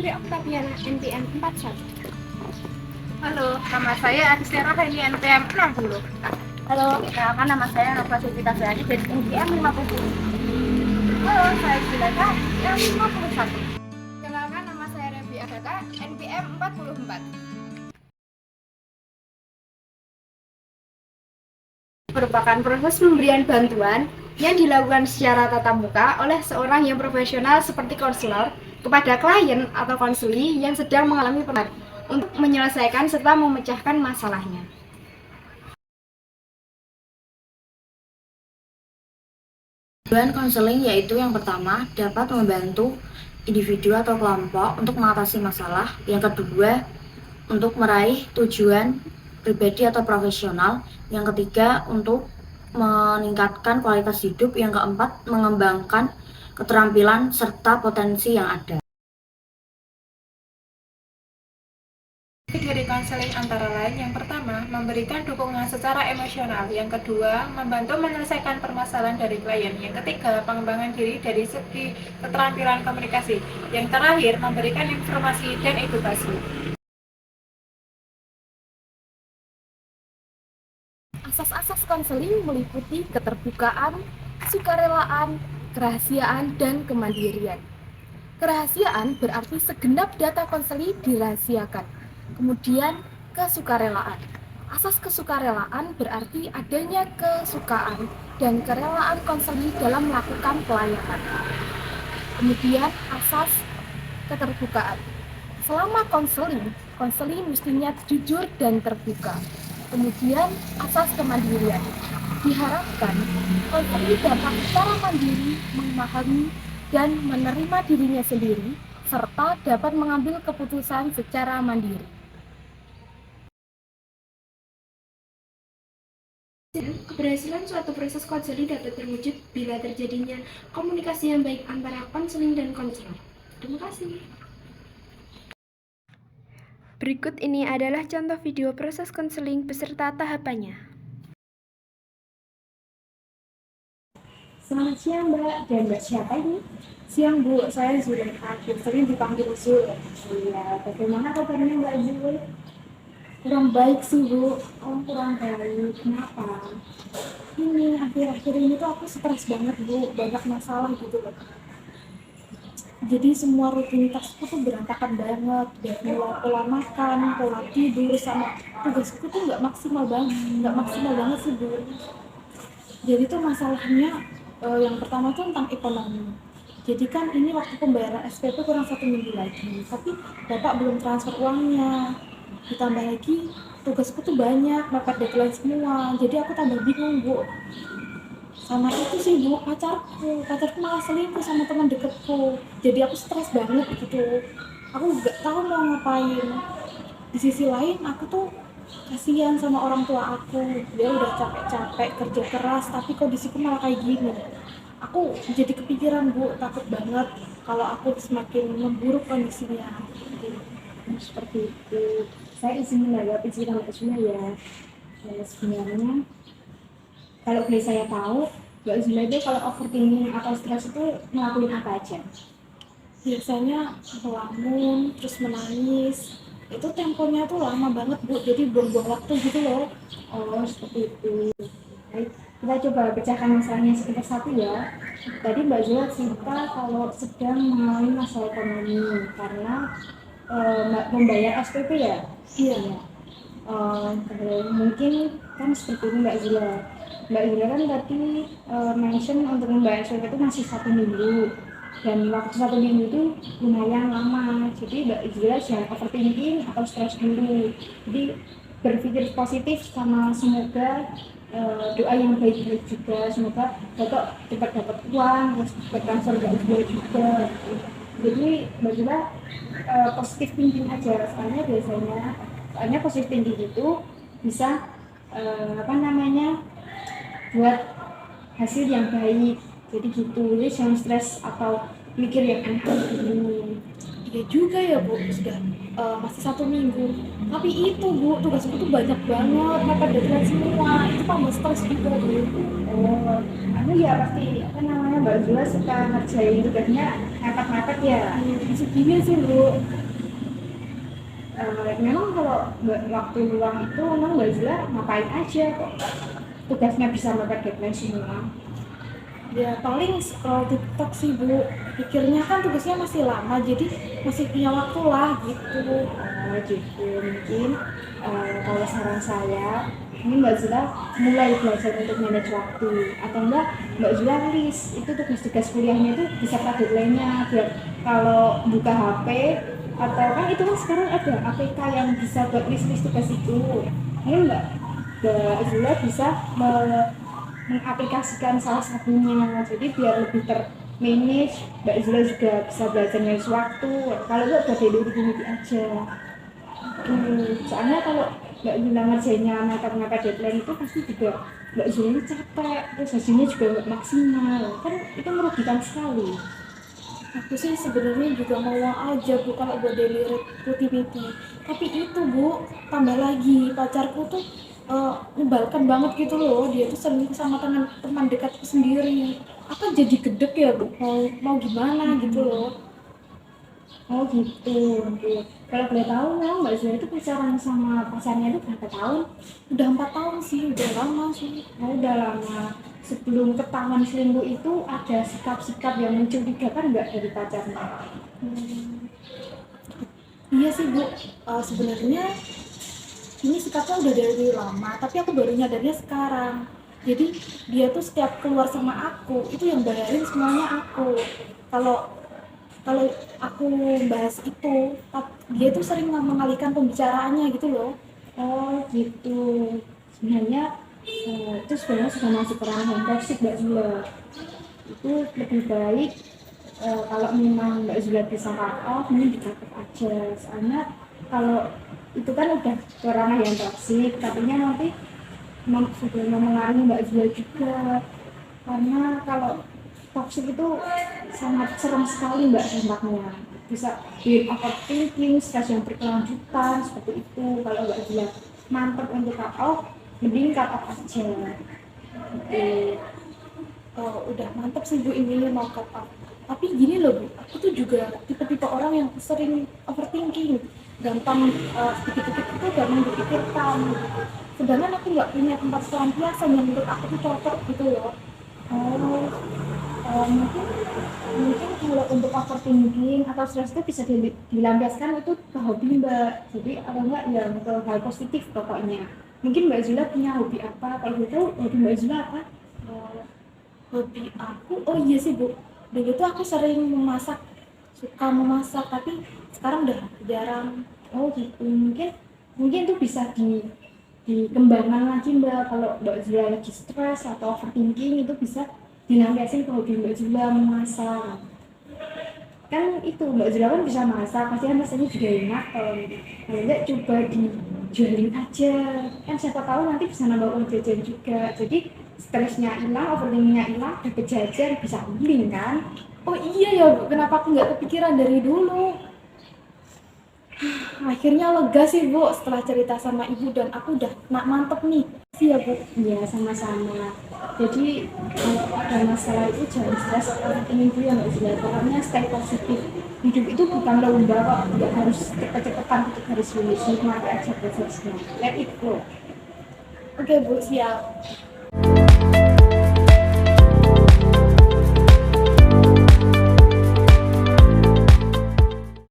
Putri Oktaviana, NPM 41. Halo, nama saya Adisya Rohani, NPM 60. Halo, perkenalkan nama saya Nova Sivita Sehari dari NPM 50. Halo, saya Zilaka, yang 51. Kenalkan nama saya Revi Agatha, NPM 44. Merupakan proses pemberian bantuan yang dilakukan secara tatap muka oleh seorang yang profesional seperti konselor kepada klien atau konseli yang sedang mengalami permasalahan untuk menyelesaikan serta memecahkan masalahnya. Tujuan konseling yaitu yang pertama dapat membantu individu atau kelompok untuk mengatasi masalah. Yang kedua, untuk meraih tujuan pribadi atau profesional. Yang ketiga, untuk meningkatkan kualitas hidup. Yang keempat, mengembangkan keterampilan serta potensi yang ada. Dari konseling antara lain, yang pertama, memberikan dukungan secara emosional. Yang kedua, membantu menyelesaikan permasalahan dari klien. Yang ketiga, pengembangan diri dari segi keterampilan komunikasi. Yang terakhir, memberikan informasi dan edukasi. Asas-asas konseling meliputi keterbukaan, kesukarelaan, kerahasiaan, dan kemandirian. Kerahasiaan berarti segenap data konseli dirahasiakan. Kemudian kesukarelaan. Asas kesukarelaan berarti adanya kesukaan dan kerelaan konseli dalam melakukan pelayanan. Kemudian asas keterbukaan. Selama konseling, konseli mestinya jujur dan terbuka. Kemudian asas kemandirian. Diharapkan konseli dapat secara mandiri memahami dan menerima dirinya sendiri, serta dapat mengambil keputusan secara mandiri. Keberhasilan suatu proses konseling dapat terwujud bila terjadinya komunikasi yang baik antara konseling dan konselor. Terima kasih. Berikut ini adalah contoh video proses konseling beserta tahapannya. Selamat siang Mbak, dan Mbak siapa ini? Siang Bu, saya Zulaikha, sering dipanggil Zul. Iya, bagaimana kabarnya Mbak Zul? Kurang baik sih Bu, kurang baik. Kenapa? Ini akhir-akhir ini tuh aku stres banget Bu, banyak masalah gitu loh. Jadi semua rutinitasku tuh berantakan banget, dari pola makan, pola tidur, sama tugasku tuh nggak maksimal banget sih Bu. Jadi tuh masalahnya yang pertama tuh tentang ekonomi. Jadi kan ini waktu pembayaran SPP kurang 1 minggu lagi, tapi Bapak belum transfer uangnya. Ditambah lagi tugasku tuh banyak, mepet deadline semua, jadi aku tambah bingung Bu. Sama itu sih Bu, pacarku malah selingkuh sama teman deketku, jadi aku stres banget gitu. Aku nggak tahu mau ngapain. Di sisi lain aku tuh kasihan sama orang tua aku, dia udah capek-capek kerja keras, tapi kondisiku malah kayak gini. Aku jadi kepikiran Bu, takut banget kalau aku semakin memburuk kondisinya. Seperti itu. Saya izin menanggapi cerita Mbak Zula ya. Sebenarnya kalau boleh saya tahu, Mbak Zula itu kalau overthinking atau stres itu ngelakuin apa aja? Biasanya ngelamun, terus menangis. Itu temponya tuh lama banget Bu, jadi buang-buang waktu gitu loh. Oh seperti itu. Baik, kita coba pecahkan masalahnya satu persatu ya. Tadi Mbak Zula cerita kalau sedang mengalami masalah ekonomi karena membayar SPP ya? Iya. Mungkin kan seperti ini Mbak Zula. Mbak Zula kan tadi mention untuk membayar SPP itu masih 1 minggu. Dan waktu 1 minggu itu lumayan lama. Jadi Mbak Zula jangan overthinking atau stres dulu. Jadi berpikir positif sama semoga doa yang baik-baik juga. Semoga Bapak cepat dapat uang, terus cepat transfer Mbak Zula juga. Jadi Mbak Zula positif thinking aja, soalnya positif thinking itu bisa buat hasil yang baik. Jadi gitu, jadi jangan stres atau mikir yang aneh dulu. Iya juga ya Bu, sudah masih 1 minggu. Tapi itu Bu, tugasku tuh banyak banget, mepet deadline semua. Itu tambah stres juga Bu. Oh, aku ya pasti apa namanya Mbak Zula suka ngerjain tugasnya mepet-mepet ya. Segini sih Bu. Memang kalau waktu luang itu memang Mbak Zula ngapain aja kok tugasnya bisa mepet deadline semua. Ya paling scroll TikTok sih Bu. Pikirnya kan tugasnya masih lama, jadi masih punya waktu lah gitu. Oh gitu, mungkin kalau saran saya ini Mbak Zula mulai belajar untuk manage waktu atau enggak Mbak Zula list itu tugas-tugas kuliahnya itu bisa pada deadline-nya biar kalau buka HP atau kan itu kan sekarang ada APK yang bisa buat list-list tugas itu. Ini Mbak Zula bisa mengaplikasikan salah satunya jadi biar lebih termanage. Mbak Zula juga bisa belajar manage waktu kalau enggak udah dulu aja. Soalnya kalau Mbak Zula ngerjainnya mepet-mepet deadline itu pasti juga Mbak Zula capek, terus hasilnya juga nggak maksimal, kan itu merugikan sekali. Aku sih sebenarnya juga mau aja Bu kalau buat daily productivity. Tapi itu Bu, tambah lagi pacarku tuh nyebalkan banget gitu loh. Dia tuh selingkuh sama teman dekatku sendiri. Apa jadi gedek ya Bu? Mau gimana gitu loh. Oh gitu. Kalau boleh tahu memang Mbak Zula itu pacaran sama pacarnya itu berapa tahun? Udah 4 tahun sih, udah lama sih. Oh udah lama. Sebelum ketahuan selingkuh itu ada sikap-sikap yang mencurigakan nggak dari pacarnya? Iya sih Bu, sebenarnya ini sikapnya udah dari lama, tapi aku baru nyadarnya sekarang. Jadi dia tuh setiap keluar sama aku, itu yang bayarin semuanya aku. Kalau aku bahas itu, dia tuh sering mengalihkan pembicaraannya gitu loh. Oh gitu. Sebenarnya itu sebenarnya sudah masuk ke ranah yang toksik Mbak Zula. Itu lebih baik kalau memang Mbak Zula bisa cut off, mending di cut off aja. Soalnya kalau itu kan udah ke ranah yang toksik, tapi nanti sudah mempengaruhi Mbak Zula juga. Karena kalau toksik itu sangat serem sekali Mbak dampaknya. Bisa bikin overthinking, stres yang berkelanjutan seperti itu. Kalau Mbak Zula mantap untuk cut off, mending cut off aja. Udah mantap sih Bu ini mau cut off. Tapi gini loh Bu, aku tuh juga tipe-tipe orang yang sering overthinking, gampang sedikit-sedikit itu gampang dipikirkan. Sedangkan aku nggak punya tempat pelampiasan yang menurut aku tuh cocok gitu loh. Mungkin kalau untuk overthinking atau stres itu bisa dilampiaskan itu ke hobi Mbak. Jadi atau enggak ya ke hal positif pokoknya. Mungkin Mbak Zula punya hobi apa? Kalau gitu hobi Mbak Zula apa? Hobi aku, oh iya sih Bu, dulu tuh aku sering memasak, suka memasak, tapi sekarang udah jarang. Oh gitu, mungkin itu bisa dikembangkan lagi Mbak. Kalau Mbak Zula lagi stres atau overthinking itu bisa dilampiasin ke hobi Mbak Zula memasak. Kan itu Mbak Zula kan bisa masak, pasti kan rasanya juga enak. Kalau enggak coba dijualin aja, kan siapa tahu nanti bisa nambah uang jajan juga. Jadi stresnya hilang, overthinkingnya hilang, dapat jajan, bisa healing kan. Oh iya ya Bu, kenapa aku nggak kepikiran dari dulu? Akhirnya lega sih Bu setelah cerita sama Ibu dan aku udah mantep nih. Iya Bu, ya sama-sama. Jadi kalau ada masalah itu jangan stres, overthinking dulu ya Mbak Zula. Pokoknya stay positif. Hidup itu bukan lomba kok, nggak harus cepet-cepetan untuk harus lulus. Nikmati aja prosesnya. Let it flow. Oke Bu, siap.